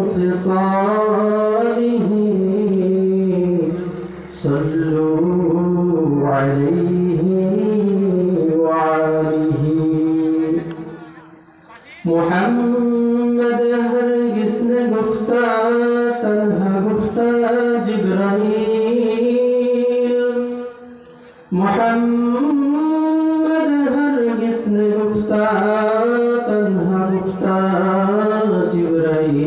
خصاله صلوا عليه وآله محمد हरगिज़ ने गुफ्ता तन्हा गुफ्ता जिब्राईल محمد हरगिज़ ने गुफ्ता तन्हा गुफ्ता जिब्राईल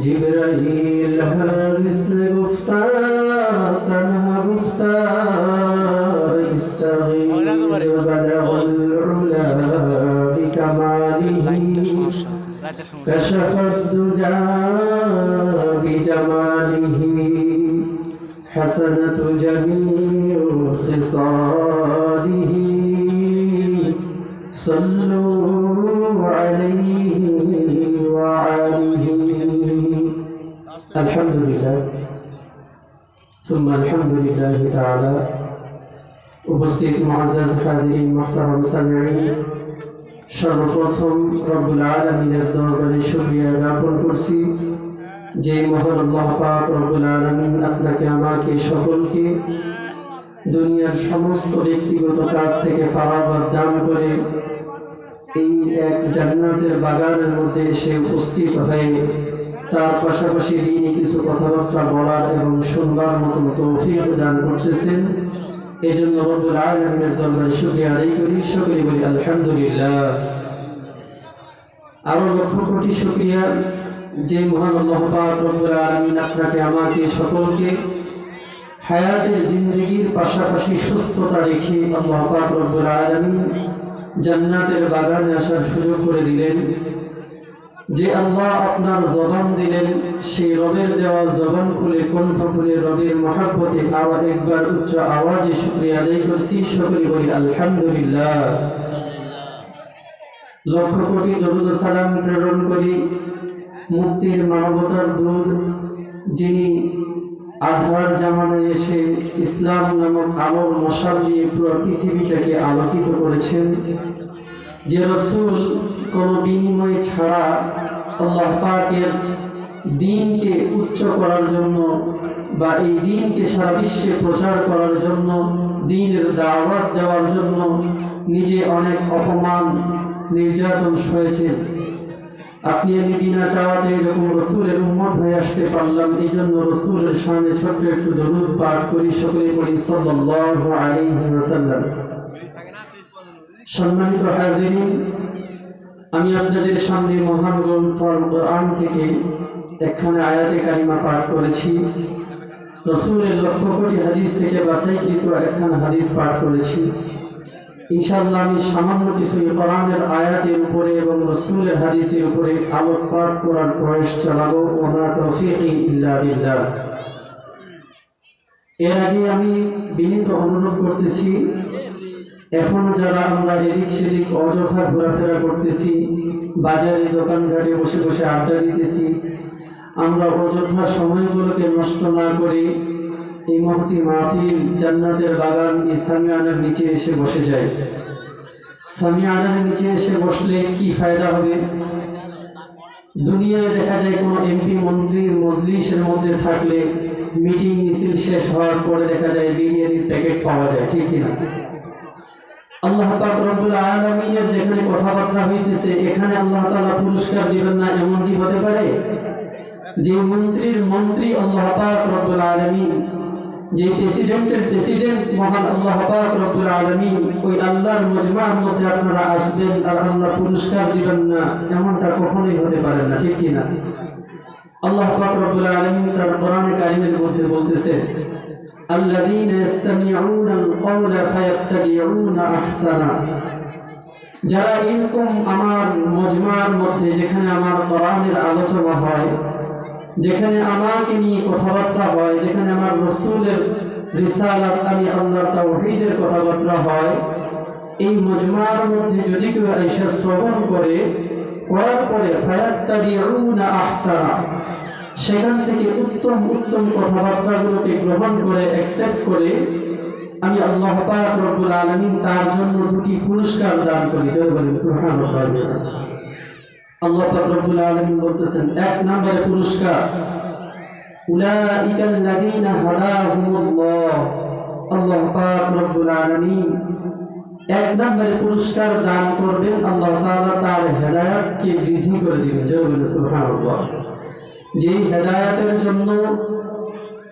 जिब्राईल हरगिज़ ने गुफ्ता तन्हा गुफ्ता इस्तग़ीथ बलगल उला बिकमालिही كشف الدجى بجماله حسنة جميع خصاله صلوا عليه وآله الحمد لله ثم الحمد لله تعالى উপস্থিত মুআজ্জাজ হাজিরিন মুহতারাম সামিঈন সর্বপ্রথম রব্বুল আলামিনের দরবারে শুকরিয়া জ্ঞাপন করছি যে মহান আল্লাহ পাক রব্বুল আলামিন আপনাকে আমাকে সকলকে দুনিয়ার সমস্ত ব্যক্তিগত কাজ থেকে ফারাগত দান করে এই এক জান্নাতের বাগানের মধ্যে এসে উপস্থিত হয়ে তার পাশাপাশি দিনে কিছু কথাবার্তা বলার এবং শুনবার মতো তৌফিক দান করতেছেন এজন্য রব্বুল আলামিনের দরবারে শুকরিয়া আদায় করি সকলে বলি আলহামদুলিল্লাহ আরো লক্ষ কোটি শুকরিয়া যে মহান আল্লাহ পাক রব্বুল আলামিন আপনাকে আমাকে সকলকে হায়াতের জিন্দেগির পাশাপাশি সুস্থতা রেখে আল্লাহ পাক রব্বুল আলামিন জান্নাতের বাগানে আসার সুযোগ করে দিলেন যে আল্লাহ আপনার জবান দিলেন সেই রবের দেওয়া জবান খুলে কণ্ঠ খুলে রবের মহব্বতে আবার একবার উচ্চ আওয়াজে শুকরিয়া আদায় করছি সকলে বলি আলহামদুলিল্লাহ লক্ষ কোটি দরুদ ও সালাম প্রেরণ করি মুক্তির মানবতার দূত যিনি আধার জামানায় এসে ইসলাম নামক আলোর মশাল দিয়ে পুরো পৃথিবীটাকে আলোকিত করেছেন যে রাসূল কোনো বিনিময় ছাড়া আল্লাহ পাকের দ্বীনকে উচ্চ করার জন্য বা এই দ্বীনকে সারা বিশ্বে প্রচার করার জন্য দ্বীনের দাওয়াত দেওয়ার জন্য নিজে অনেক অপমান নির্যাতন সয়েছেন আপনি আমি বিনা চাওয়াতে এরকম রাসূলের উম্মত হয়ে আসতে পারলাম এই জন্য রাসূলের শানে ছোট্ট একটু দরুদ পাঠ করি সকলে পড়ি সাল্লাল্লাহু আলাইহি ওয়াসাল্লাম সম্মানিত হাজিরিন আমি আপনাদের সামনে মহান গ্রন্থ আল কোরআন থেকে একখানা আয়াতে কারিমা পাঠ করেছি রাসূলের লক্ষ কোটি হাদিস থেকে বাছাইকৃত একখানা হাদিস পাঠ করেছি ইনশাআল্লাহ আমি সামান্য কিছু কোরআনের আয়াতের উপরে এবং রাসূলের হাদিসের উপরে আলোকপাত করার প্রয়াস চালাবো ওয়া মা তাওফীকি ইল্লা বিল্লাহ এর আগে আমি বিনীত অনুরোধ করতেছি এখন যারা আমরা এদিক সেদিক অযথা ঘোরাফেরা করতেছি বাজারে দোকানঘাটে বসে বসে আড্ডা দিতেছি আমরা অযথা সময়গুলোকে নষ্ট না করে এই মহতি মাহফিল জান্নাতের বাগান সামিয়ানার নিচে এসে বসে যাই সামিয়ানার নিচে এসে বসলে কি ফায়দা হবে দুনিয়ায় দেখা যায় কোনো এমপি মন্ত্রীর মজলিসের মধ্যে থাকলে মিটিং মিছিল শেষ হওয়ার পরে দেখা যায় বিরিয়ানির প্যাকেট পাওয়া যায় ঠিক কিনা আল্লাহ পাক রব্বুল আলামিনের যেখানে কথাবার্তা হইতেছে এখানে আল্লাহ তাআলা পুরস্কার দিবেন না এমন কি হতে পারে যে মন্ত্রীর মন্ত্রী আল্লাহ পাক রব্বুল আলামিন যে প্রেসিডেন্টের প্রেসিডেন্ট মহান আল্লাহ পাক রব্বুল আলামিন ওই আল্লাহর মজমার মধ্যে আপনারা আসবেন আর আল্লাহ পুরস্কার দিবেন না এমনটা কখনোই হতে পারে না ঠিক কি না আল্লাহ পাক রব্বুল আলামিন তার কোরআনে কারীমের মধ্যে বলতেছে الذين يستمعون القول فيتبعون احسنه যারা এরকম আমার মজমার মধ্যে যেখানে আমার কোরআনের আলোচনা হয় যেখানে আমাকে নিয়ে কথাবার্তা হয় যেখানে আমার রাসূলের রিসালাত আমি আল্লাহর তাওহীদের কথাবার্তা হয় এই মজমার মধ্যে যদি কেউ এসে শ্রবণ করে করার পরে ফায়াত্তাবিউনা আহসানা সেখান থেকে উত্তম উত্তম কথাবার্তাগুলোকে গ্রহণ করে অ্যাকসেপ্ট করে আমি আল্লাহ পাক রব্বুল আলামিন তার জন্য দুটি পুরস্কার দান করি জয় বলেন সুবহানাল্লাহ আল্লাহ পাক রব্বুল আলামিন বলতেছেন এক নম্বরে পুরস্কার উলাইকাল লাযীনা হাদাহুমুল্লাহ। আল্লাহ পাক রব্বুল আলামিন এক নম্বরে পুরস্কার দান করবেন, আল্লাহ তাআলা তার হেদায়েতকে বৃদ্ধি করে দিবেন। জোরে সুবহানাল্লাহ। যেই হেদায়েতের জন্য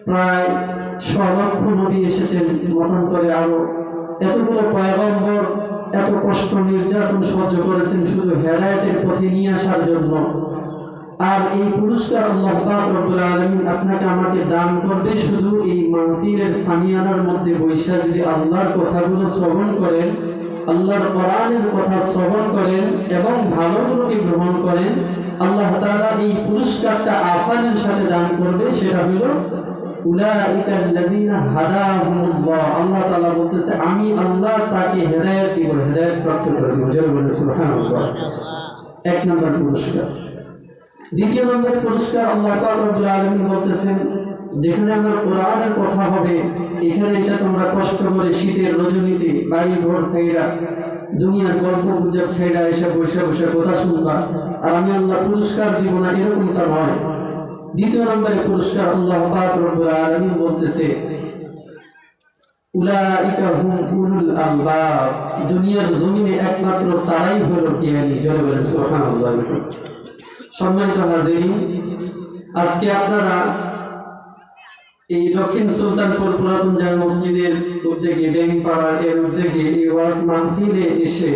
প্রায় 6 লক্ষ নবী এসেছেন, মতান্তরে আরো এতগুলো পয়গম্বর এত কষ্ট নির্যাতন সহ্য করেছেন শুধু হেদায়েতের পথে নিয়ে আসার জন্য। আর এই পুরস্কার আল্লাহ পাক রব্বুল আলামিন আপনাকে আমাকে দান করবে শুধু এই মাহফিলের সামিয়ানার মধ্যে বৈশা যদি আল্লাহর কথাগুলো শ্রবণ করেন, আল্লাহর কোরআনের কথা শ্রবণ করেন এবং ভালোগুলোকে গ্রহণ করেন, আল্লাহ তাআলা এই পুরস্কারটা আসানের সাথে দান করবে। সেটা হলো উলাইকাল লাযীনা হাদাহুমুল্লাহ। আল্লাহ তাআলা বলতেছে আমি আল্লাহ তাকে হেদায়েত দিব, হেদায়েত প্রাপ্ত করে দিব। জোরে বলেন সুবহানাল্লাহ। এক নম্বর পুরস্কার। দ্বিতীয় নম্বর পুরস্কার আল্লাহ পাক রব্বুল আলামিন বলতেছেন যেখানে আমার কোরআনের কথা হবে এখানে এসে তোমরা কষ্ট করে শীতের রজনীতে বাড়ি ঘর ছাইরা দুনিয়ার গল্প গুজব ছাইরা এসে বসে বসে কথা শুনবা, আর আমি আল্লাহ পুরস্কার দিব না, এরকমটা নয়। দ্বিতীয় নম্বরে পুরস্কার আল্লাহ পাক রব্বুল আলামিন বলতেছে উলাইকা হুম উলুল আলবাব। দুনিয়ার জমিনে একমাত্র তারাই হলো জ্ঞানী। জোরে বলেন সুবহানাল্লাহ। সম্মানিত হাজিরিন, আজকে আপনারা এই দক্ষিণ সুলতানপুর পুরাতন জামে মসজিদের উদ্যোগে ব্যাংকপাড়ার এর উদ্যোগে এই ওয়াজ মাহফিলে এসে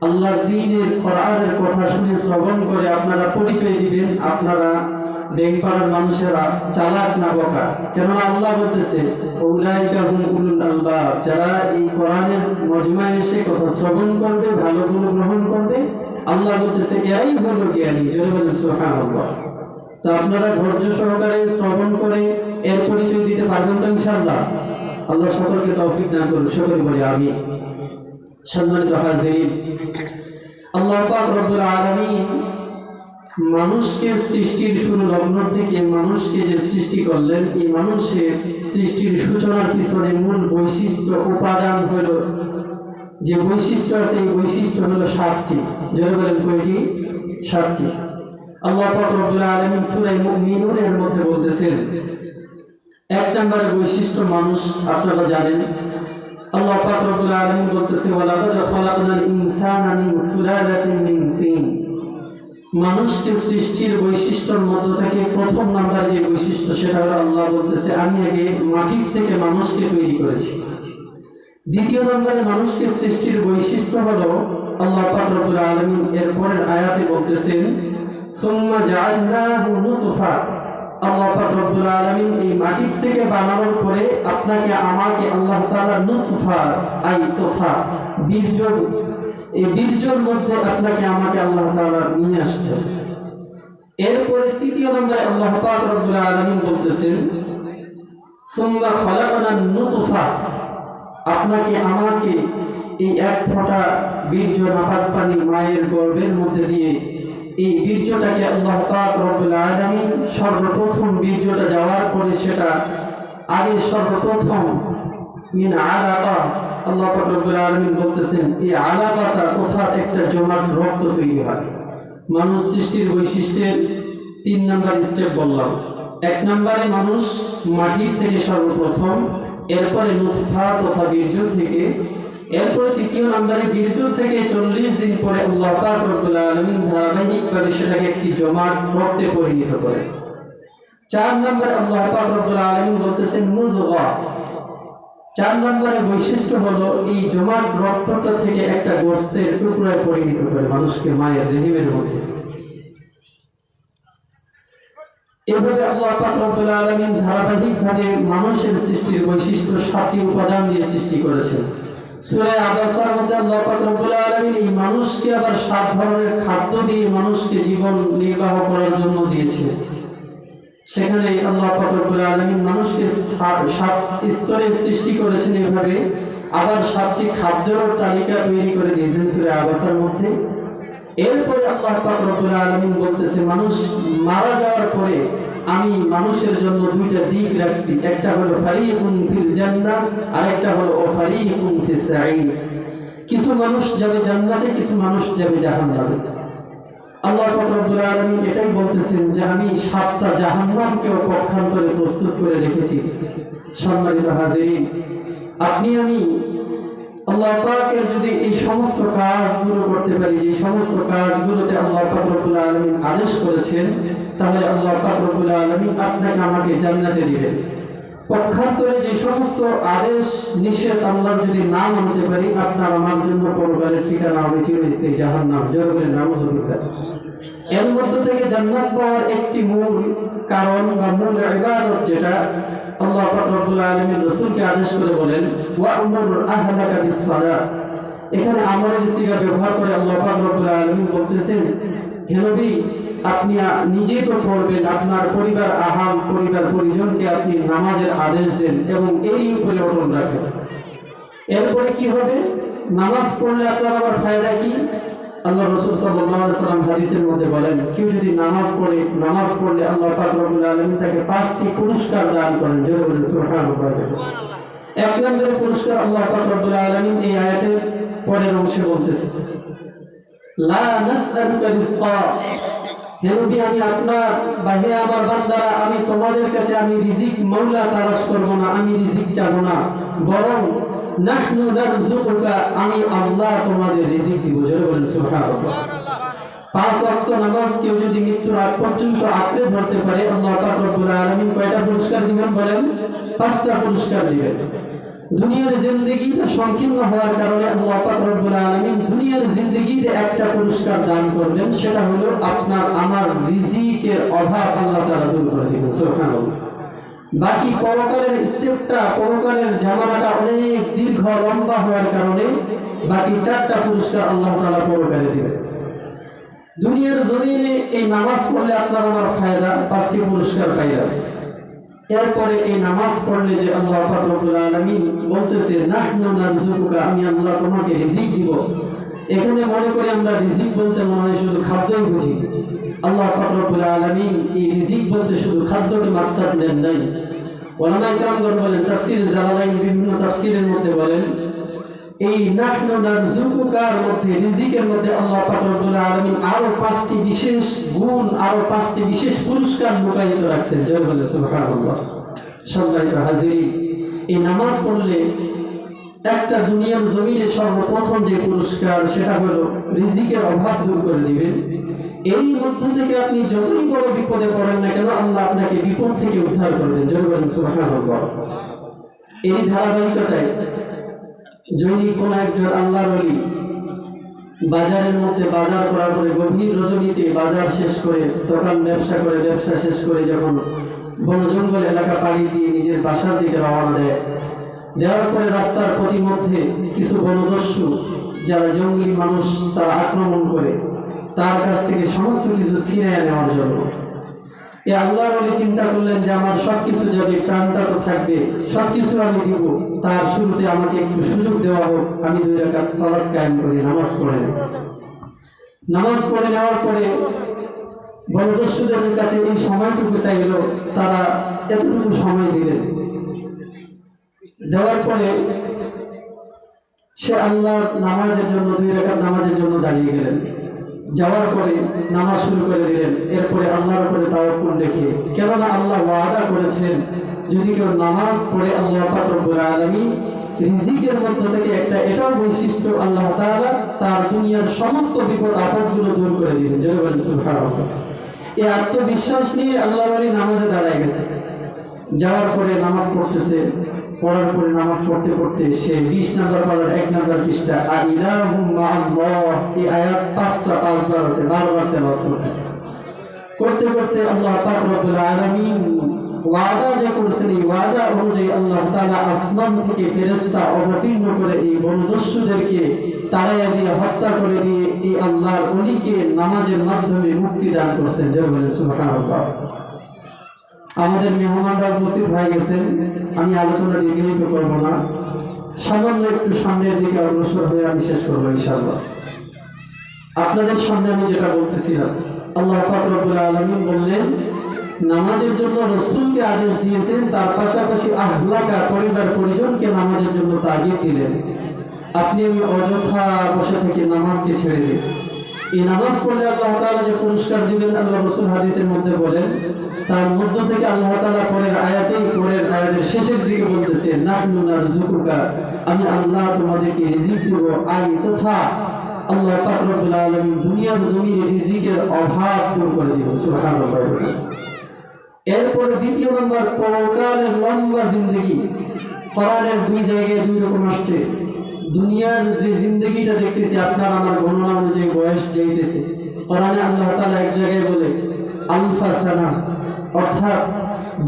আল্লাহর দ্বীনের কোরআনের কথা শুনে শ্রবণ করে আপনারা পরিচয় দিবেন আপনারা ব্যাংকপাড়ার মানুষেরা চালাক না বোকা। কেননা আল্লাহ বলতেছে উলাইকা হুম উলুল আলবাব। যারা এই কোরআনের মজমায় এসে কথা শ্রবণ করবে, ভালোগুলো গ্রহণ করবে, আল্লাহ বলতেছে এরাই হলো জ্ঞানী। জোরে বলেন সুবহানাল্লাহ। তো আপনারা ধৈর্য সহকারে শ্রবণ করে এর পরিচয় দিতে পারবেন তো ইনশাআল্লাহ? আল্লাহ সকলকে তৌফিক দান করুন। সকলে বলি আমিন। সম্মানিত হাজিরিন, আল্লাহ পাক রব্বুল আলামিন মানুষকে সৃষ্টির শুরু লগ্ন থেকে মানুষকে যে সৃষ্টি করলেন, এই মানুষের সৃষ্টির সূচনার পিছনে মূল বৈশিষ্ট্য উপাদান হলো, যে বৈশিষ্ট্য আছে এই বৈশিষ্ট্য হলো 7টি। জোরে বলেন কয়টি? 7টি। আল্লাহ পাক রব্বুল আলামিন সূরা মুমিনুনের মধ্যে বলতেছেন এক নম্বরে বৈশিষ্ট্য মানুষ আপনারা জানেন। আল্লাহ পাক রব্বুল আলামিন বলতেছে ওয়ালাকাদ খালাকনাল ইনসানা মিন সুলালাতিন মিন তিন। মানুষকে সৃষ্টির বৈশিষ্ট্যের মধ্যে থেকে প্রথম নাম্বার যে বৈশিষ্ট্য সেটা হলো আল্লাহ বলতেছে আমি আগে মাটির থেকে মানুষকে তৈরি করেছি। দ্বিতীয় নম্বরে মানুষকে সৃষ্টির বৈশিষ্ট্য হলো আল্লাহ পাক রব্বুল আলামিন এর পরের আয়াতে বলতেছেন সুম্মা জাআলনাহু নুতফা। আল্লাহ পাক রব্বুল আলামিন এই মাটির থেকে বানানোর পরে আপনাকে আমাকে আল্লাহ তাআলা নুতফা আই তথা বীর্য, এই বীর্যের মধ্যে আপনাকে আমাকে আল্লাহ তাআলা নিয়ে আসতে। এরপরে তৃতীয় নম্বরে আল্লাহ পাক রব্বুল আলামিন বলতেছেন সুম্মা খালাকনান নুতফা। আপনাকে আমাকে এই এক ফোঁটা বীর্য নাপাক পানি মায়ের গর্ভের মধ্যে দিয়ে এই বীর্যটাকে আল্লাহ পাক রব্বুল আলামিন সর্বপ্রথম বীর্যটা যাওয়ার পরে সেটা আগে সর্বপ্রথম মিন আলাকা। আল্লাহ পাক রব্বুল আলামিন বলতেছেন এই আলাকাটা তথা একটা জমাট রক্ত তৈরি হয়। মানুষ সৃষ্টির বৈশিষ্ট্যের 3 নাম্বার স্টেপ বললাম। 1 নম্বরে মানুষ মাটির থেকে সর্বপ্রথম, এরপরে নুতফা তথা বীর্য থেকে, এরপরে তৃতীয় নম্বরে বীর্য থেকে 40 দিন পরে আল্লাহ পাক রব্বুল আলামিন ধারাবাহিকভাবে সেটাকে একটি জমাট রক্তে পরিণত করে। 4 নম্বরে আল্লাহ পাক রব্বুল আলামিন বলতেছেন মুযগা। 4 নম্বরে বৈশিষ্ট্য হলো এই জমাট রক্তটা থেকে একটা গোশতের টুকরায় পরিণত করে মানুষকে মায়ের রেহিমের মধ্যে। এভাবে আল্লাহ পাক রব্বুল আলামিন ধারাবাহিকভাবে মানুষের সৃষ্টির বৈশিষ্ট্য 7টি উপাদান দিয়ে সৃষ্টি করেছেন। সূরা আবাসার মধ্যে আল্লাহ পাক রব্বুল আলামিন এই মানুষকে আবার 7 ধরনের খাদ্য দিয়ে মানুষকে জীবন নির্বাহ করার জন্য দিয়েছেন। সেখানে আল্লাহ পাক রব্বুল আলামিন মানুষকে 7 স্তরে সৃষ্টি করেছেন। এভাবে আবার 7টি খাদ্যের তালিকা তৈরি করে দিয়েছেন সূরা আবাসার মধ্যে। এরপরে আল্লাহ পাক রব্বুল আলামিন বলতেছে মানুষ মারা যাওয়ার পরে আমি মানুষের জন্য 2টা দিক রাখছি, একটা হলো ফারিকুন ফিল জান্নাহ আর একটা হলো ফারিকুন ফিস সাঈর। কিছু মানুষ যাবে জান্নাতে, কিছু মানুষ যাবে জাহান্নামে। আল্লাহ পাক রব্বুল আলামিন এটাই বলতেছেন যে আমি 7টা জাহান্নামকেও পক্ষান্তরে প্রস্তুত করে রেখেছি। সম্মানিত হাজিরিন, আপনি আমি আল্লাহ পাকের যদি এই সমস্ত কাজগুলো করতে পারি, যে সমস্ত কাজগুলোতে আল্লাহ পাক রব্বুল আলামিন আদেশ করেছেন, তাহলে আল্লাহ পাক রব্বুল আলামিন আপনাকে আমাকে জান্নাতে দিবেন। পক্ষান্তরে যে সমস্ত আদেশ নিষেধ আল্লাহ যদি না মানতে পারি, আপনার আমার জন্য পরকালের ঠিকানা হবে চিরস্থায়ী জাহান্নাম। জোরে বলেন নাউযুবিল্লাহ। এর মধ্য থেকে জান্নাত পাওয়ার একটি মূল কারণ বা মূল ইবাদত যেটা আল্লাহ পাক রব্বুল আলামিন রাসূলকে আদেশ করে বলেন ওয়া'মুর আহলাকা বিস-সালাত। এখানে আমরের সিগা ব্যবহার করে আল্লাহ পাক রব্বুল আলামিন বলতেছেন, হে নবী, আপনি নিজেই তো পড়বেন, আপনার পরিবার পরিজনকে আপনি নামাজের আদেশ দেন এবং এই উপরে অটল রাখেন। এরপরে কি হবে? নামাজ পড়লে আপনার আবার ফায়দা কি? আল্লাহ রাসূল সাল্লাল্লাহু আলাইহি ওয়াসাল্লাম হাদিসের মধ্যে বলেন, কেউ যদি নামাজ পড়লে আল্লাহ পাক রব্বুল আলামিন তাকে 5টি পুরস্কার দান করেন। জোরে বলেন সুবহানাল্লাহ। এক নম্বরের পুরস্কার আল্লাহ পাক রব্বুল আলামিন এই আয়াতের পরের অংশে বলতেছেন, লা নাসআলুকা রিজকা। হে নবী, আমি আপনার বা হে আমার বান্দারা, আমি তোমাদের কাছে আমি রিজিক মাওলা তালাশ করব না, আমি রিজিক চাবো না, বরং নাহনু নারযুকুকা, আমি আল্লাহ তোমাদের রিজিক দিব। জোরে বলেন সুবহানাল্লাহ। 5 ওয়াক্ত নামাজ কেউ যদি মৃত্যুর আগ পর্যন্ত আঁকড়ে ধরতে পারে, আল্লাহ পাক রব্বুল আলামিন কয়টা পুরস্কার দিবেন বলেন? 5টা পুরস্কার দিবেন। দুনিয়ার জিন্দেগিটা সংকীর্ণ হওয়ার কারণে আল্লাহ পাক রব্বুল আলামিন দুনিয়ার জিন্দেগিতে একটা পুরস্কার দান করবেন, সেটা হলো আপনার আমার রিজিকের অভাব আল্লাহ তাআলা দূর করে দিবেন। সুবহানাল্লাহ। বাকি পরকালের স্টেপটা, পরকালের জামানাটা অনেক দীর্ঘ লম্বা হওয়ার কারণে বাকি 4টা পুরস্কার আল্লাহ তাআলা পরকালে দিবেন। দুনিয়ার জমিনে এই নামাজ পড়লে আপনার আমার ফায়দা, 5টি পুরস্কার পাইলাম। এরপরে এই নামাজ পড়লে যে আল্লাহ পাক রব্বুল আলামিন বলতেছে নাহনু নারযুকুকা, আমি আল্লাহ তোমাকে রিজিক দিব। এখানে মনে করি আমরা রিজিক বলতে মনে হয় শুধু খাদ্যই বুঝি। আল্লাহ পাক রব্বুল আলামিন এই রিজিক বলতে শুধু খাদ্যকে মাকসাদ নেন নাই। ওলামায়ে কেরামগণ বলেন, তাফসীর জালালাইন বিভিন্ন তাফসীরের মধ্যে বলেন, এই নাহনু নারযুকুকার মধ্যে, রিজিকের মধ্যে আল্লাহ পাক রব্বুল আলামিন আরো 5টি বিশেষ গুণ, আরো 5টি বিশেষ পুরস্কার লুকায়িত রাখছেন। জয় বলে সুবহানাল্লাহ। সম্মানিত হাজিরিন, এই নামাজ পড়লে একটা দুনিয়ার জমিনে সর্বপ্রথম যে পুরস্কার, সেটা হলো রিজিকের অভাব দূর করে দিবেন। এই মধ্য থেকে আপনি যতই বড় বিপদে পড়েন না কেন, আল্লাহ আপনাকে বিপদ থেকে উদ্ধার করবেন। জয় বলেন সুবহানাল্লাহ। এই ধারাবাহিকতায় যদি কোন একজন আল্লাহর ওলি বাজারের মধ্যে বাজার করার পরে গভীর রজনীতে বাজার শেষ করে, দোকান ব্যবসা করে, ব্যবসা শেষ করে যখন বন জঙ্গল এলাকা পাড়ি দিয়ে নিজের বাসার দিকে রওনা দেওয়ার পরে রাস্তার প্রতিমধ্যে কিছু বনদস্যু যারা জঙ্গলি মানুষ, তারা আক্রমণ করে তার কাছ থেকে সমস্ত কিছু ছিনিয়ে নেওয়ার জন্য এই আল্লাহর ওলি চিন্তা করলেন যে আমার সবকিছু যাবে, প্রাণটা তো থাকবে, সবকিছু আমি দিব, তার শুরুতে আমাকে একটু সুযোগ দেওয়া হোক, আমি 2 রাকাত সালাত কায়েম করি, নামাজ পড়ে নেব। নামাজ পড়ে নেওয়ার পরে বনদস্যুদের কাছে এই সময়টুকু চাইল, তারা এতটুকু সময় দিলেন। দেওয়ার পরে সে আল্লাহর নামাজের জন্য 2 রাকাত নামাজের জন্য দাঁড়িয়ে গেলেন। যাওয়ার পরে নামাজ শুরু করে দিলেন। এরপরে আল্লাহর উপরে তাওয়াক্কুল রেখে, কেননা আল্লাহ ওয়াদা করেছেন যদি কেউ নামাজ পড়ে, আল্লাহ পাক রব্বুল আলামিন রিজিকের মধ্য থেকে একটা এটাও বৈশিষ্ট্য, আল্লাহ তাআলা তার দুনিয়ার সমস্ত বিপদ আপদগুলো দূর করে দিবেন। জোরে বলেন সুবহানাল্লাহ। এই আত্মবিশ্বাস নিয়ে আল্লাহর ওলি নামাজে দাঁড়ায় গেছে। যাওয়ার পরে নামাজ পড়তেছে, পড়ার পরে নামাজ পড়তে পড়তে সে 20 নাম্বার পারার 1 নাম্বার পৃষ্ঠা আইলাহুম মাআল্লাহ, এই আয়াত 5বার আছে, বারবার তেলাওয়াত করতেছে। করতে করতে আল্লাহ পাক রব্বুল আলামিন ওয়াদা যে করেছেন, এই ওয়াদা অনুযায়ী আল্লাহ তাআলা আসমান থেকে ফেরেশতা অবতীর্ণ করে এই বনদস্যুদেরকে তাড়াইয়া দিয়ে, হত্যা করে দিয়ে এই আল্লাহর ওলিকে নামাজের মাধ্যমে মুক্তি দান করছেন। জয় বলেন সুবহানাল্লাহ। আমাদের মেহমানরা উপস্থিত হয়ে গেছেন, আমি আলোচনা দীর্ঘায়িত করব না, সামান্য একটু সামনের দিকে অগ্রসর হয়ে আমি শেষ করবো ইনশাআল্লাহ। আপনাদের সামনে আমি যেটা বলতেছিলাম, আল্লাহ পাক রব্বুল আলামিন বললেন নামাজের জন্য রাসূলকে আদেশ দিয়েছেন, তার পাশাপাশি আহলাকা পরিবার পরিজনকে নামাজের জন্য তাগিদ দিলেন। আপনি আমি অযথা বসে থেকে নামাজকে ছেড়ে দিই, এই নামাজ পড়লে আল্লাহ তাআলা যে পুরস্কার দিবেন আল্লাহ রাসূল হাদিসের মধ্যে বলেন, তার মধ্য থেকে আল্লাহ তাআলা পরের আয়াতের শেষের দিকে বলতেছে, নাহনু নারযুকুকা, আমি আল্লাহ তোমাদেরকে রিজিক দেব। আই তথা আল্লাহ পাক রব্বুল আলামিন দুনিয়ার জমিনে রিজিকের অভাব দূর করে দিবেন। সুবহানাল্লাহ। এরপরে দ্বিতীয় নম্বর, পরকালের লম্বা জিন্দেগি। কোরআনের দুই জায়গায় দুই রকম আসছে। দুনিয়ার যে জিন্দেগিটা দেখতেছি আপনার আমার গণনা অনুযায়ী বয়স যাইতেছে, কোরআনে আল্লাহ তাআলা এক জায়গায় বলে আলফা সানা, অর্থাৎ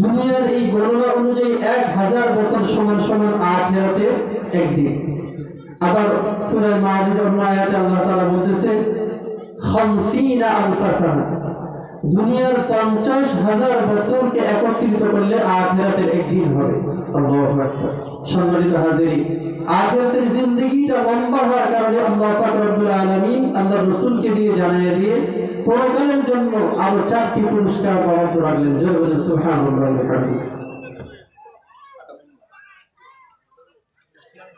দুনিয়ার এই গণনা অনুযায়ী 1000 বছর সমান সমান আখিরাতে একদিন। আবার সূরা মাইদার অন্য আয়াতে আল্লাহ তাআলা বলতেছে 50 আলফা সানা, দুনিয়ার 50,000 বছরকে একত্রিত করলে আখিরাতের একদিন হবে। আল্লাহু আকবার। সম্মানিত হাজিরিন, আখিরাতের জিন্দেগিটা লম্বা হওয়ার কারণে আল্লাহ পাক রব্বুল আলামিন আল্লাহ রাসূলকে দিয়ে জানিয়ে দিয়ে পরকালের জন্য আরো 4টি পুরস্কার বরাদ্দ রাখলেন। জোরে বলেন সুবহানাল্লাহ।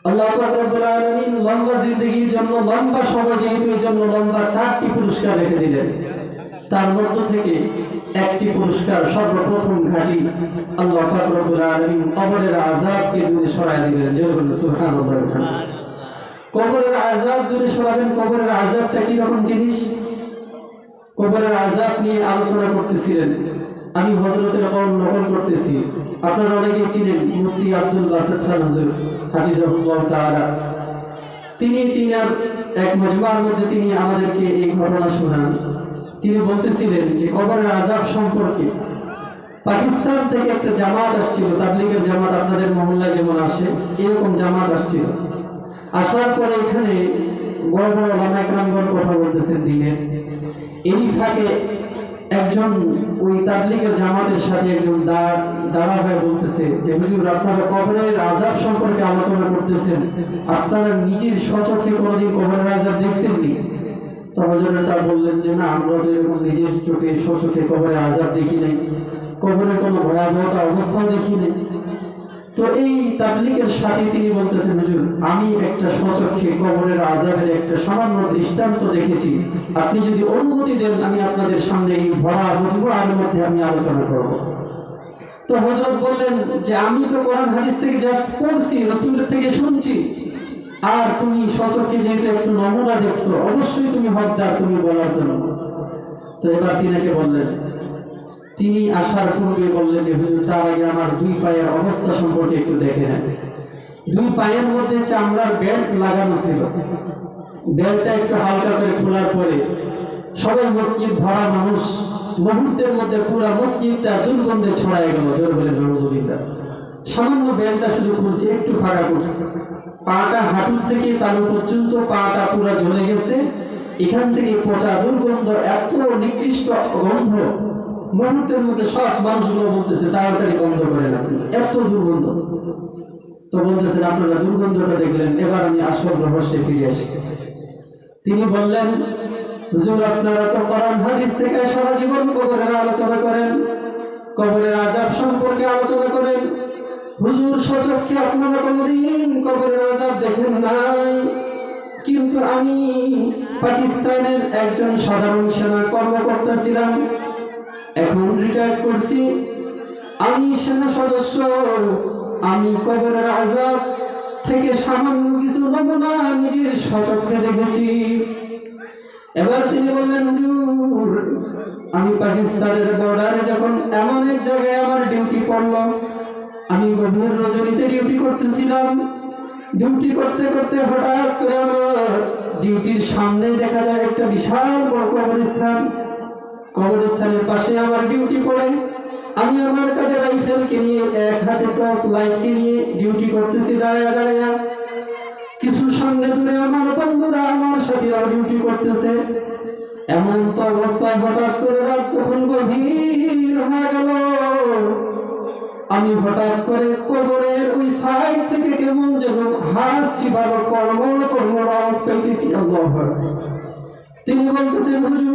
আল্লাহ পাক রব্বুল আলামিন লম্বা জিন্দেগির জন্য, লম্বা সময় যেহেতু এই জন্য লম্বা 4টি পুরস্কার রেখে দিলেন। তার মধ্য থেকে একটি পুরস্কার সর্বপ্রথম ঘাঁটি আল্লাহ পাক রব্বুল আলামিন কবরের আযাবকে দূরে সরায় দিলেন। জোরে বলুন সুবহানাল্লাহ। কবরের আযাব দূরে সরাবেন। কবরের আযাবটা কি রকম জিনিস? কবরের আযাব নিয়ে আলোচনা করতেছিলেন, আমি হযরতের কওল নকল করতেছি। আপনারা অনেকেই চিনেন মুফতি আব্দুল বাসিত খান হুজুর হাফিজাহুল্লাহ তাআলা। তিনি এক মজমার মধ্যে তিনি আমাদেরকে এই ঘটনা শোনান। তিনি বলতেছিলেন যে কবরের আযাব সম্পর্কে পাকিস্তান থেকে একটা জামাত আসছিল, তাবলীগের জামাত, আপনাদের মহল্লায় যেমন আসে এরকম জামাত আসছিল। আসার পরে এখানে বড় বড় ওলামা একরামগণ কথা বলতেছেন দিনের। এই ফাঁকে একজন ওই তাবলীগের জামাতের সাথে একজন দাঁড়া হয়ে বলতেছে যে হুজুর, আপনারা কবরের আযাব সম্পর্কে আলোচনা করতেছেন, আপনারা নিজের স্বচক্ষে কোনোদিন কবরের আযাব দেখছেননি? তো হযরত তা বললেন যে না, আমরা তো এরকম নিজের চোখে স্বচক্ষে কবরের আযাব দেখি নাই, কবরের কোনো ভয়াবহতা অবস্থাও দেখি নাই। তো এই তাবলীগের সাথে তিনি বলতেছেন হুজুর, আমি একটা স্বচক্ষে কবরের আযাবের একটা সামান্য দৃষ্টান্ত দেখেছি, আপনি যদি অনুমতি দেন আমি আপনাদের সামনে এই ভরা মজমুআর মধ্যে আমি আলোচনা করব। তো হযরত বললেন যে আমি তো কোরআন হাদিস থেকে জাস্ট পড়ছি, রাসূলের থেকে শুনছি, আর তুমি স্বচক্ষে যেহেতু একটু নমুনা দেখছো, অবশ্যই তুমি হকদার, তুমি বলার জন্য। তো এবার তিনাকে বললেন, তিনি আসার পূর্বে বললেন যে হুজুর, তার আগে আমার 2 পায়ের অবস্থা সম্পর্কে একটু দেখে নেন। 2 পায়ের মধ্যে চামড়ার বেল্ট লাগানো ছিল। বেল্টটা একটু হালকা করে খোলার পরে সবাই মসজিদ ভরা মানুষ, মুহূর্তের মধ্যে পুরো মসজিদটা দুর্গন্ধে ছড়ায় গেল। জোরে বলে নাউযুবিল্লাহ। সামান্য বেল্টটা শুধু খুলছে, একটু ফাঁকা করছে, পাটা হাঁটুর থেকে তালু পর্যন্ত পাটা পুরো জ্বলে গেছে। এখান থেকে পচা দুর্গন্ধ, এত নিকৃষ্ট গন্ধ, মুহূর্তের মধ্যে সব মানুষগুলো বলতেছে তাড়াতাড়ি বন্ধ করেন আপনি, এত দুর্গন্ধ। তো বলতেছেন আপনারা দুর্গন্ধটা দেখলেন, এবার আমি আসল রহস্যে ফিরে আসি। তিনি বললেন হুজুর, আপনারা তো কোরআন হাদিস থেকে সারা জীবন কবরের আলোচনা করেন, কবরের আযাব সম্পর্কে আলোচনা করেন, হুজুর স্বচক্ষে আপনারা কোনোদিন কবরের আযাব দেখেন নাই। কিন্তু আমি পাকিস্তানের একজন সাধারণ সেনা কর্মকর্তা ছিলাম, এখন রিটায়ার করছি, আমি সেনা সদস্য, আমি কবরের আযাব থেকে সামান্য কিছু নমুনা নিজের স্বচক্ষে দেখেছি। এবার তিনি বললেন হুজুর, আমি পাকিস্তানের বর্ডারে যখন এমন এক জায়গায় আমার ডিউটি পড়ল, আমি গভীর রজনীতে ডিউটি করতেছিলাম। ডিউটি করতে করতে হঠাৎ করে আমার ডিউটির সামনে দেখা যায় একটা বিশাল বড় কবরস্থান। কবরস্থানের পাশে আমার ডিউটি পড়ে। আমি আমার কাছে রাইফেলকে নিয়ে, এক হাতে টর্চ লাইটকে নিয়ে ডিউটি করতেছি দাঁড়ায় দাঁড়ায়। কিছু সামনে দূরে আমার বন্ধুরা আমার সাথে ডিউটি করতেছে। এমন তো অবস্থায় হঠাৎ করে রাত যখন গভীর হয়ে গেল, আমি হঠাৎ করে কবরের ওই সাইড থেকে কেমন যেন হাত চিবানো কর্মর আওয়াজ পেয়েছি। তিনি বলতেছেন হুজুর,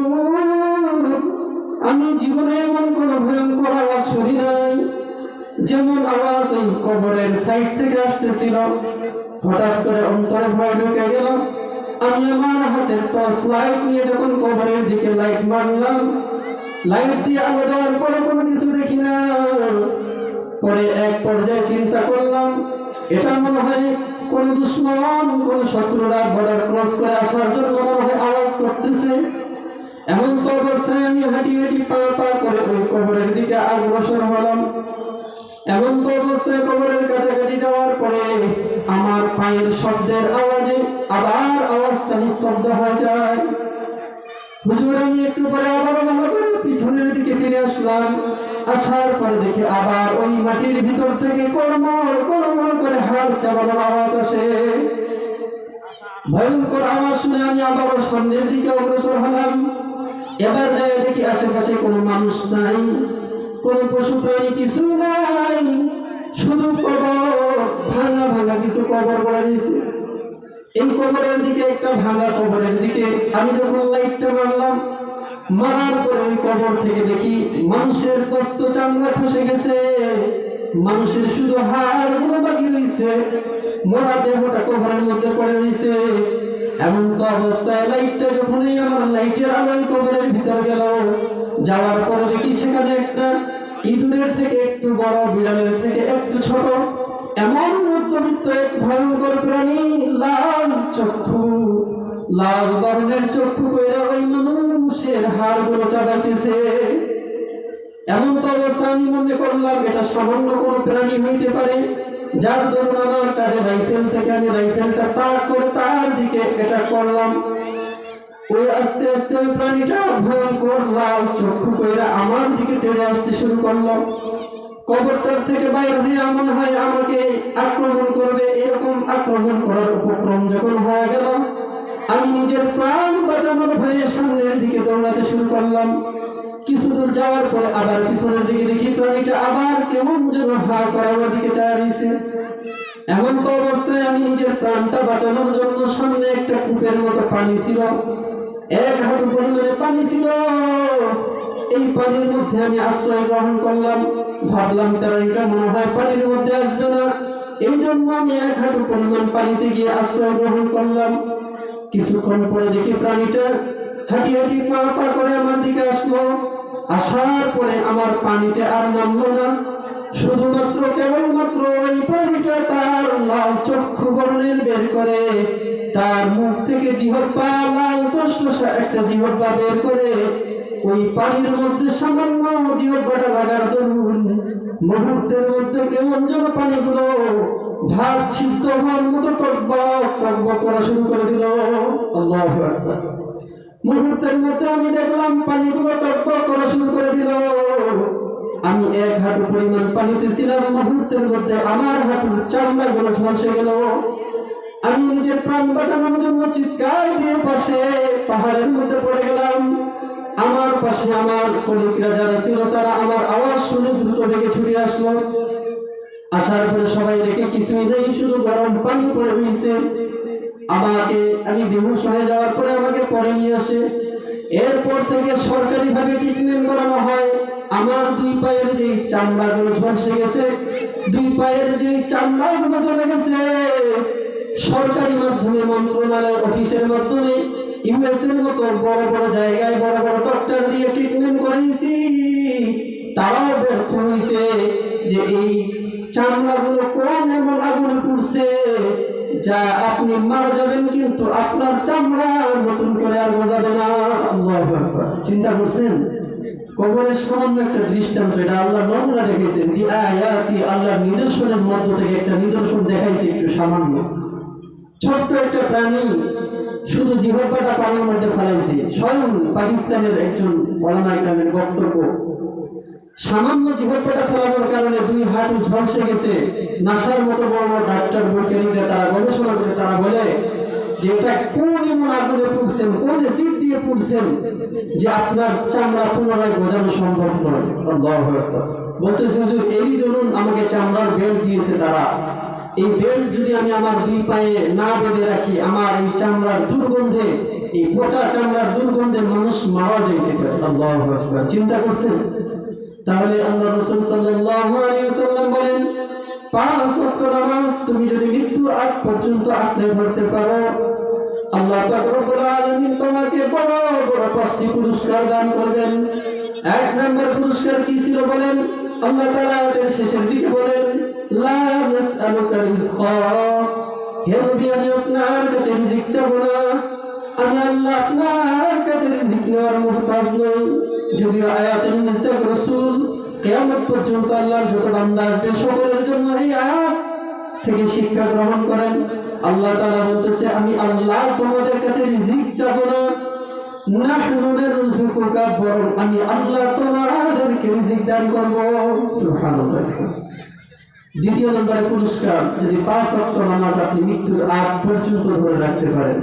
আমি জীবনে এমন কোন ভয়ঙ্কর আওয়াজ শুনি নাই, যেমন আওয়াজ ওই কবরের সাইড থেকে আসতেছিল। হঠাৎ করে অন্তরে ভয় ঢুকে গেল। আমি আমার হাতের টর্চ লাইট নিয়ে যখন কবরের দিকে লাইট মারলাম, লাইট দিয়ে আলো দেওয়ার পরে কোনো কিছু দেখি না। পরে এক পর্যায়ে চিন্তা করলাম, এটা মনে হয় কোন দুশ্মন, কোন শত্রুরা বর্ডার ক্রস করে আসার জন্য মনে হয় আওয়াজ করতেছে। এমন তো অবস্থায় আমি হাঁটি হাঁটি পা পা করে ওই কবরের দিকে অগ্রসর হলাম। এমন তো অবস্থায় কবরের কাছাকাছি যাওয়ার পরে আমার পায়ের শব্দের আওয়াজে আবার আওয়াজটা নিস্তব্ধ হয়ে যায়। হুজুর, আমি একটু পরে আবার ভালো করে পিছনের দিকে ফিরে আসলাম। আসার পরে দেখি আবার ওই মাটির ভিতর থেকে কড়মড় কড়মড় করে হাড় চাবানোর আওয়াজ আসে। ভয়ঙ্কর আওয়াজ শুনে আমি আবারও সামনের দিকে অগ্রসর হলাম। এবার যাই দেখি আশেপাশে কোনো মানুষ নাই, কোনো পশু প্রাণী কিছু নাই, শুধু কবর, ভাঙা ভাঙা কিছু কবর পড়ে দিয়েছে। এই কবরের দিকে, একটা ভাঙা কবরের দিকে আমি যখন লাইটটা মারলাম, মারার পরে ওই কবর থেকে দেখি মানুষের কষ্ট চামড়া খসে গেছে, মানুষের শুধু হাড় গুলো বাকি রয়েছে, মরা দেহটা কবরের মধ্যে পড়ে রয়েছে। এমন তো অবস্থায় লাইটটা যখনই আমার লাইটের আলোয় কবরের ভিতর গেল, যাওয়ার পরে দেখি সেখানে একটা ইঁদুরের থেকে একটু বড়, বিড়ালের থেকে একটু ছোট, এমন মধ্যবিত্ত এক ভয়ঙ্কর প্রাণী, লাল চক্ষু, লাল বর্ণের চক্ষু কইরা ওই মানুষের হাড়গুলো চাবাইতেছে। এমন তো অবস্থা আমি মনে করলাম এটা সামান্য কোন প্রাণী হইতে পারে, যার দরুন আমার কাছে রাইফেল থেকে আমি রাইফেলটা তাক করে তার দিকে এটা করলাম। ওই আস্তে আস্তে ওই প্রাণীটা ভয়ঙ্কর লাল চক্ষু কইরা আমার দিকে তেড়ে আসতে শুরু করলো। কবরটার থেকে বাইরে হয়ে মনে হয় আমাকে আক্রমণ করবে, এরকম আক্রমণ করার উপক্রম যখন হয়ে গেল, আমি নিজের প্রাণ বাঁচানোর ভয়ে সামনের দিকে দৌড়াতে শুরু করলাম। কিছু দূর যাওয়ার পরে আবার পিছনের দিকে দেখি প্রাণীটা আবার কেমন যেন হা করে আমার দিকে চাইছে। এমন তো অবস্থায় আমি নিজের প্রাণটা বাঁচানোর জন্য সামনে একটা কূপের মতো পানি ছিল, এক হাঁটু পরিমাণে পানি ছিল। এই পানির মধ্যে আমি আশ্রয় গ্রহণ করলাম। ভাবলাম প্রাণীটা মনে হয় পানির মধ্যে আসবে না, এই জন্য আমি এক হাঁটু পরিমাণ পানিতে গিয়ে আশ্রয় গ্রহণ করলাম। কিছুক্ষণ পরে দেখি প্রাণীটা হাঁটি হাঁটি পা পা করে আমার দিকে আসলো। আসার পরে আমার পানিতে আর নামলো না, শুধুমাত্র কেবলমাত্র ওই প্রাণীটা তার লাল চক্ষু বর্ণের বের করে, তার মুখ থেকে জিহ্বা, লাল টসটসা একটা জিহ্বা বের করে ওই পানির মধ্যে সামান্য জিহ্বাটা লাগার দরুন মুহূর্তের মধ্যে কেমন যেন পানিগুলো ভাত সিদ্ধ হওয়ার মতো টকবক টকবক করা শুরু করে দিল। আল্লাহু আকবার। মুহূর্তের মধ্যে আমি দেখলাম পানিগুলো টকবক করা শুরু করে দিল। আমি এক হাঁটু পরিমাণ পানিতে ছিলাম, মুহূর্তের মধ্যে আমার হাঁটুর চামড়াগুলো ঝলসে গেল। আমি নিজের প্রাণ বাঁচানোর জন্য চিৎকার দিয়ে পাশে পাহাড়ের মধ্যে পড়ে গেলাম। আমার পাশে আমার কলিগরা যারা ছিল তারা আমার আওয়াজ শুনে দ্রুত বেগে ছুটে আসলো। আসার পরে সবাই দেখে কিছুই নেই, শুধু গরম পানি পড়ে রয়েছে। আমি বেহুশ হয়ে যাওয়ার পরে আমাকে পরে নিয়ে আসে। এরপর থেকে সরকারিভাবে ট্রিটমেন্ট করানো হয়। আমার দুই পায়ের যে চামড়াগুলো ঝলসে গেছে, দুই পায়ের যে চামড়াগুলো ঝরে গেছে, সরকারি মাধ্যমে, মন্ত্রণালয় অফিসের মাধ্যমে, ইউএস এর মতো বড় বড় জায়গায় বড় বড় ডক্টর দিয়ে ট্রিটমেন্ট করাইছি, তারাও ব্যর্থ হয়েছে যে এই চামড়াগুলো কোন এমন আগুনে পুড়ছে যা আপনি মারা যাবেন কিন্তু আপনার চামড়া নতুন করে আর গজাবে না। আল্লাহু আকবার। চিন্তা করছেন? কবরের সামান্য একটা দৃষ্টান্ত, এটা আল্লাহ নমুনা রেখেছেন। আল্লাহর নিদর্শনের মধ্য থেকে একটা নিদর্শন দেখাইছে, একটু সামান্য ছোট্ট একটা প্রাণী শুধু জিহ্বাটা পানির মধ্যে ফেলাইছে। স্বয়ং পাকিস্তানের একজন ওলামা ইকরামের বক্তব্য, সামান্য জিহ্বাটা ফেলানোর কারণে দুই হাঁটু ঝলসে গেছে। নাসার মতো বড় বড় ডাক্তার বৈজ্ঞানিকরা তারা গবেষণা করে তারা বলে যে এটা কোন এমন আগুনে পুড়ছেন, কোন অ্যাসিড দিয়ে পুড়ছেন যে আপনার চামড়া পুনরায় গজানো সম্ভব নয়। আল্লাহু আকবার। বলতেছে যে এই ধরুন আমাকে চামড়ার বেল্ট দিয়েছে তারা, এই বেল্ট যদি আমি আমার দুই পায়ে না বেঁধে রাখি, আমার এই চামড়ার দুর্গন্ধে, এই পচা চামড়ার দুর্গন্ধে মানুষ মারা যেতে পারে। আল্লাহু আকবার। চিন্তা করছেন? তাহলে আল্লাহ রাসূল সাল্লাল্লাহু আলাইহি ওয়াসাল্লাম বলেন, 5 ওয়াক্ত নামাজ তুমি যদি মৃত্যুর আগ পর্যন্ত আঁকড়ে ধরতে পারো, আল্লাহ পাক রব্বুল আলামিন তোমাকে বড় বড় 5টি পুরস্কার দান করবেন। এক নম্বর পুরস্কার কি ছিল বলেন? আল্লাহ তাআলা এর শেষের দিকে বলেন, লা নাসআলুকা রিজকা, হে নবী আমি আপনার কাছে রিজিক চাবো না, আমি আল্লাহ আপনার কাছে রিজিক নেওয়ার মুহতাজ নই। যদিও আয়াতের মুস্তাক রাসূল কিয়ামত পর্যন্ত আল্লাহর যত বান্দা আসবে সকলের জন্য এই আয়াত থেকে শিক্ষা গ্রহণ করেন। আল্লাহ তাআলা বলতেছে আমি আল্লাহ তোমাদের কাছে রিজিক চাবো না, নাহনু নারযুকুকা, বরং আমি আল্লাহ তোমাদেরকে রিজিক দান করব। সুবহানাল্লাহ। দ্বিতীয় নম্বরে পুরস্কার, যদি 5 ওয়াক্ত নামাজ আপনি মৃত্যুর আগ পর্যন্ত ধরে রাখতে পারেন।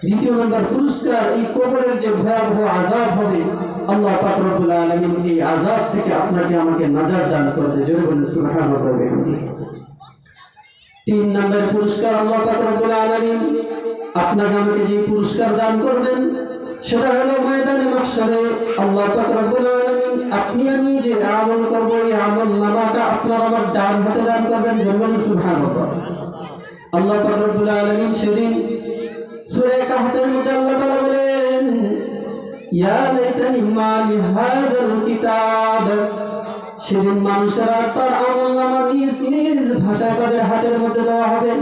দ্বিতীয় নম্বর পুরস্কার, এই কবরের যে ভয়াবহ আযাব হবে আল্লাহ পাক রব্বুল আলামিন এই আযাব থেকে আপনাকে আমাকে নাজাত দান করবে। জোরে বলেন সুবহানাল্লাহ। 3 নম্বরের পুরস্কার, আল্লাহ পাক রব্বুল আলামিন আপনাকে আমাকে যে পুরস্কার দান করবেন সেটা হলো ময়দানে মাহশারে আল্লাহ পাক রব্বুল আলামিন আপনি আমি যে আমল করব এই আমল নামাটা আপনার আমার ডান হাতে দান করবেন। জোরে বলেন সুবহানাল্লাহ। আল্লাহ পাক রব্বুল আলামিন সেদিন সূরা কাহফের মধ্যে আল্লাহ তাআলা বলেন, ইয়া লাইতানি মালি হাযাল কিতাব, সেদিন মানুষেরা তার আমলনামা নিজ নিজ ভাষায় তাদের হাতের মধ্যে দেওয়া হবে।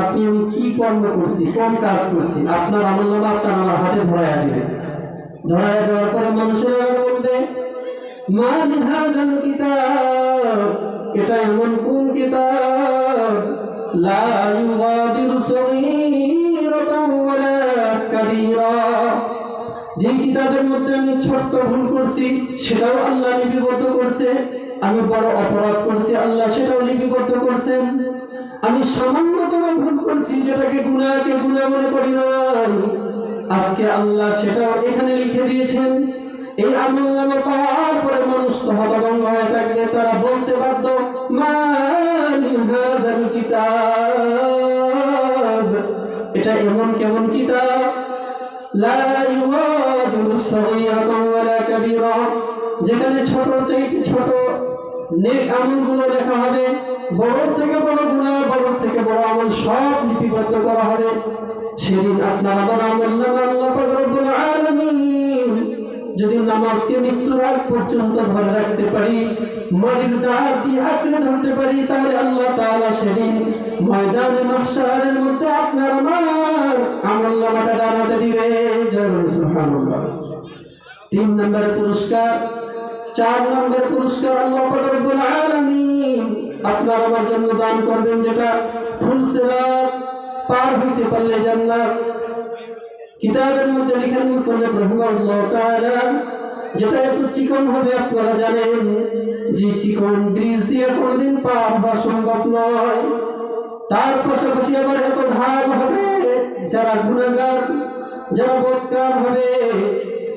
আপনি আমি কি কর্ম করছি, কোন কাজ করছি, আপনার আমলনামা আপনার আমার হাতে ধরায়া দিবে। ধরায়া দেওয়ার পরে মানুষেরা বলবে, মালি হাযাল কিতাব, এটা এমন কোন কিতাব, লা ইউগাদিরু সগীরাতান ওয়ালা কাবীরা, যে কিতাবের মধ্যে আমি ছোট্ট ভুল করছি সেটাও আল্লাহ লিপিবদ্ধ করছে, আমি বড় অপরাধ করছি আল্লাহ সেটাও লিপিবদ্ধ করছেন, আমি সামান্যতম ভুল করছি যেটাকে গুনাহকে গুনাহ মনে করি নাই, আজকে আল্লাহ সেটাও এখানে লিখে দিয়েছেন। এই আমলনামা পাওয়ার পরে মানুষ তো হতভম্ব হয়ে থাকবে, তারা বলতে বাধ্য, মালি হাযাল কিতাব, এটা এমন কেমন কিতাব, লা ইউগাদিরু সগীরাতান ওয়ালা কাবীরা, যেখানে ছোট চাইতে ছোট নেক আমলগুলো লেখা হবে, বড় থেকে বড় গুনাহ, বড় থেকে বড় আমল সব লিপিবদ্ধ করা হবে। সেদিন আপনার আমার আমলনামা আল্লাহ পাক রব্বুল আলামিন যদি নামাজকে মৃত্যুর আগ পর্যন্ত ধরে রাখতে পারি, মাটির দাঁত দিয়ে আঁকড়ে ধরতে পারি, তাহলে আল্লাহ তাআলা সেদিন ময়দানে মাহশারের মধ্যে আপনার আমার আমলনামাটা ডানাতে দিবে। জয় বলে সুবহানাল্লাহ। 3 নম্বরের পুরস্কার, 4 নম্বরের পুরস্কার আল্লাহ পাক রব্বুল আলামিন আপনার আমার জন্য দান করবেন, যেটা ফুলসিরাত পার হইতে পারলে জান্নাত। কিতাবের মধ্যে লিখেন মুসান্নিফ রাহিমাহুল্লাহ তাআলা, যেটা এত চিকন হবে আপনারা জানেন, যে চিকন ব্রিজ দিয়ে কোনোদিন পার হওয়া সম্ভব নয়। তার পাশাপাশি আবার এত ভাগ হবে, যারা গুনাহগার, যারা বদকার হবে,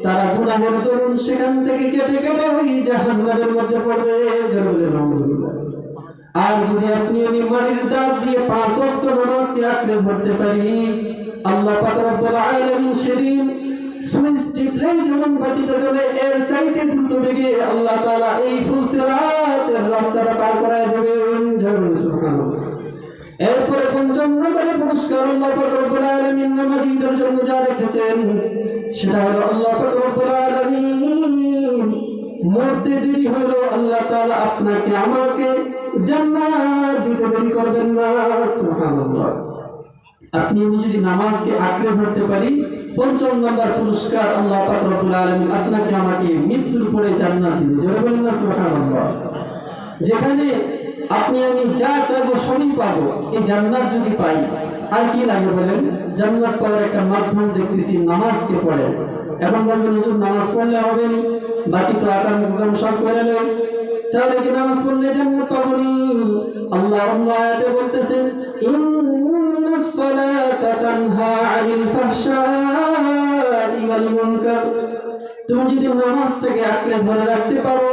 তারা গুনাহের দরুন সেখান থেকে কেটে কেটে ওই জাহান্নামের মধ্যে পড়বে। যারা বলে নাউযুবিল্লাহ। আর যদি আপনি আমি মাটির দাঁত দিয়ে 5 ওয়াক্ত নামাজকে আঁকড়ে ধরতে পারি, আল্লাহ পাক রব্বুল আলামিন সেদিন সুইচ টিপলেই যেমন বাতিটা জ্বলে, এর চাইতে দ্রুত বেগে আল্লাহ তাআলা এই ফুলসিরাতের রাস্তাটা পার করায় দেবেন। সুবহানাল্লাহ। এরপরে 5 নম্বরের পুরস্কার আল্লাহ পাক রব্বুল আলামিন নামাজীদের জন্য যা রেখেছেন সেটা হলো, আল্লাহ পাক রব্বুল আলামিন মরতে দেরি হলো আল্লাহ তাআলা আপনাকে আমাকে জান্নাত দিতে দেরি করবেন না। সুবহানাল্লাহ। আপনি আমি যদি নামাজকে আঁকড়ে ধরতে পারি, 5 নম্বর পুরস্কার আল্লাহ পাক রব্বুল আলামিন আপনাকে আমাকে মৃত্যুর পরে জান্নাত দিবে। জোরে বলেন না সুবহানাল্লাহ। যেখানে আপনি আমি যা চাইবো সবই পাবো, এই জান্নাত যদি পাই আর কি লাগে বলেন? জান্নাত পাওয়ার একটা মাধ্যম দেখতেছি, নামাজকে পড়ে। এখন বলবেন হুজুর নামাজ পড়লে হবে না, বাকি তো আকাম মুকাম সব করে নেন, তাহলে কি নামাজ পড়লে জান্নাত পাবো নি? আল্লাহ আয়াতে বলতেছেন, ইন্নাস সালাতা তানহা আনিল ফাহশাই ওয়াল মুনকার, তুমি যদি নামাজটাকে আঁকড়ে ধরে রাখতে পারো,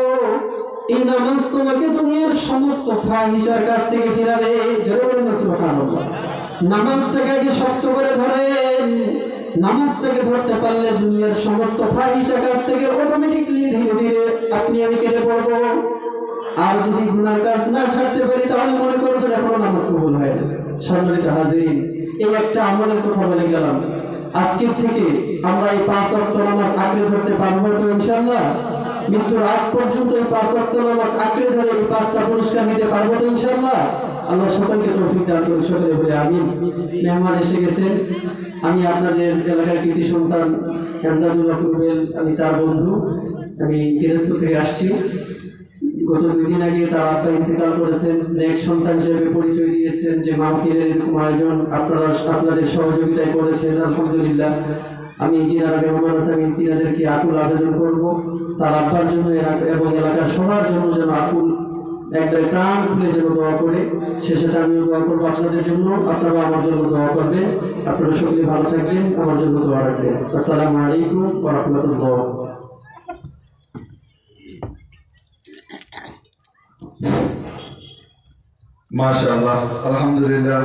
এই নামাজ তোমাকে দুনিয়ার সমস্ত ফাহিশার কাছ থেকে ফিরাবে। জোরে বলুন সুবহানাল্লাহ। নামাজটাকে আগে শক্ত করে ধরেন, নামাজটাকে ধরতে পারলে দুনিয়ার সমস্ত ফাহিশার কাছ থেকে অটোমেটিক্যালি ধীরে ধীরে আপনি আমি কেটে পড়বো। আর যদি গুনার কাজ না ছাড়তে পারি তাহলে মনে করবেন এখনো নামাজ কবুল হয় না। সম্মানিত হাজিরিন, এই একটা আমলের কথা বলে গেলাম। আজকের থেকে আমরা এই 5 ওয়াক্ত নামাজ আঁকড়ে ধরতে পারবো তো ইনশাআল্লাহ? মৃত্যুর আগ পর্যন্ত এই 5 ওয়াক্ত নামাজ আঁকড়ে ধরে এই 5টা পুরস্কার নিতে পারবো তো ইনশাআল্লাহ? আল্লাহ সকলকে তৌফিক দান করুন, সকলে বলে আমিন। মেহমান এসে গেছেন, আমি আপনাদের এলাকার কৃতি সন্তান এমদাদুল্লাহ রুবেল, আমি তার বন্ধু। আমি দিনাজপুর থেকে আসছি। গত 2 দিন আগে তার আব্বা ইন্তেকাল করেছেন। নেক্সট সন্তান হিসেবে পরিচয় দিয়েছেন যে মাহফিলের এরকম আয়োজন আপনাদের সহযোগিতায় করেছেন, আলহামদুলিল্লাহ। আমি যারা মেহমান আছে আমি তিনাদেরকে আকুল আবেদন করব তার আব্বার জন্য এবং এলাকার সবার জন্য যেন আকুল একটা প্রাণ খুলে যেন দোয়া করে। সে সাথে আমিও দোয়া করবো আপনাদের জন্য, আপনারাও আমার জন্য দোয়া করবেন। আপনারা সকলে ভালো থাকবেন, আমার জন্য দোয়া রাখবেন। আসসালামু আলাইকুম ওয়া রাহমাতুল্লাহ। মাশাআল্লাহ, আলহামদুলিল্লাহ।